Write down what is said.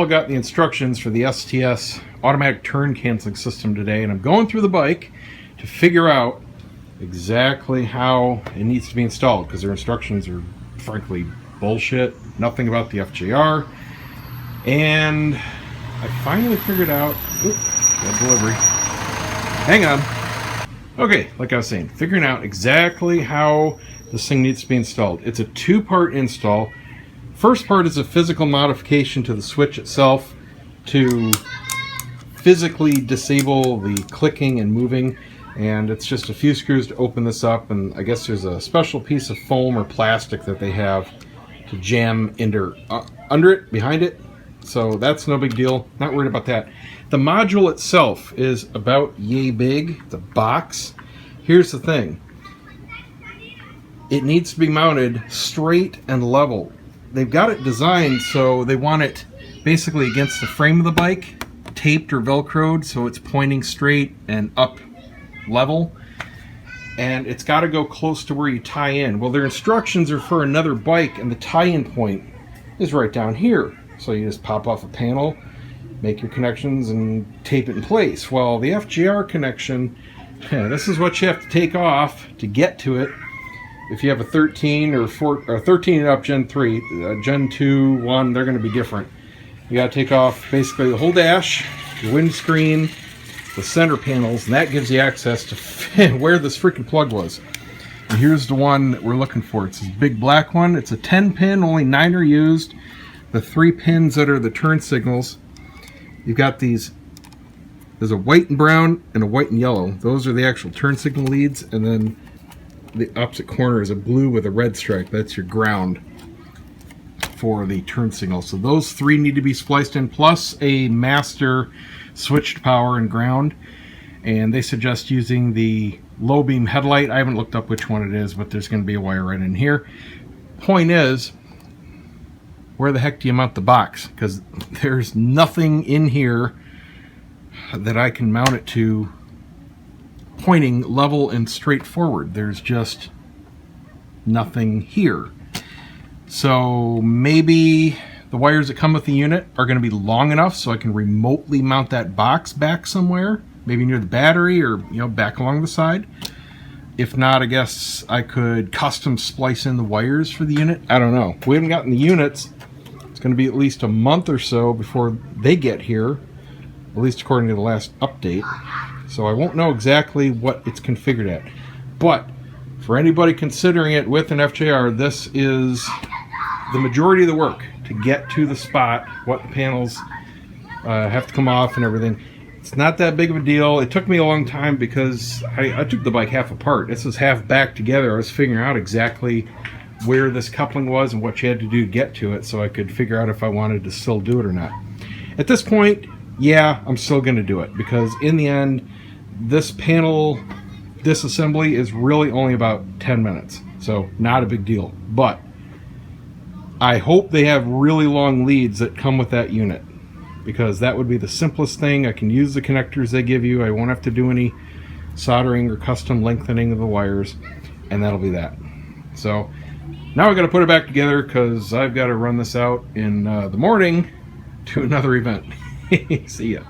all got the instructions for the STS automatic turn canceling system today, and I'm going through the bike to figure out exactly how it needs to be installed, because their instructions are frankly bullshit. Nothing about the FJR. And I finally figured out, got delivery. Hang on. Okay, like I was saying, figuring out exactly how this thing needs to be installed. It's a two-part install. First part is a physical modification to the switch itself to physically disable the clicking and moving, and it's just a few screws to open this up, and I guess there's a special piece of foam or plastic that they have to jam into under it, behind it, so that's no big deal. Not worried about that. The module itself is about yay big, the box. Here's the thing. It needs to be mounted straight and level. They've got it designed so they want it basically against the frame of the bike, taped or velcroed so it's pointing straight and up level, and it's got to go close to where you tie in. Well, their instructions are for another bike, and the tie-in point is right down here, so you just pop off a panel, make your connections, and tape it in place. Well, the FJR connection, this is what you have to take off to get to it. If you have a 13 or 13 and up Gen 3, Gen 2, 1, they're going to be different. You got to take off basically the whole dash, the windscreen, the center panels, and that gives you access to where this freaking plug was. And here's the one that we're looking for. It's this big black one. It's a 10 pin, only 9 are used. The 3 pins that are the turn signals, you've got these, there's a white and brown and a white and yellow. Those are the actual turn signal leads, and then the opposite corner is a blue with a red stripe. That's your ground for the turn signal. So those 3 need to be spliced in, plus a master switched power and ground. And they suggest using the low beam headlight. I haven't looked up which one it is, but there's going to be a wire right in here. Point is, where the heck do you mount the box? Because there's nothing in here that I can mount it to pointing level and straight forward. There's just nothing here. So maybe the wires that come with the unit are going to be long enough so I can remotely mount that box back somewhere, maybe near the battery or back along the side. If not, I guess I could custom splice in the wires for the unit. I don't know. We haven't gotten the units. It's going to be at least a month or so before they get here, at least according to the last update. So I won't know exactly what it's configured at. But for anybody considering it with an FJR, this is the majority of the work to get to the spot, what the panels have to come off and everything. It's not that big of a deal. It took me a long time because I took the bike half apart. This was half back together. I was figuring out exactly where this coupling was and what you had to do to get to it so I could figure out if I wanted to still do it or not. At this point, yeah, I'm still going to do it, because in the end, this panel disassembly is really only about 10 minutes, so not a big deal. But I hope they have really long leads that come with that unit, because that would be the simplest thing. I can use the connectors they give you. I won't have to do any soldering or custom lengthening of the wires, and that'll be that. So now I got to put it back together because I've got to run this out in the morning to another event. See ya.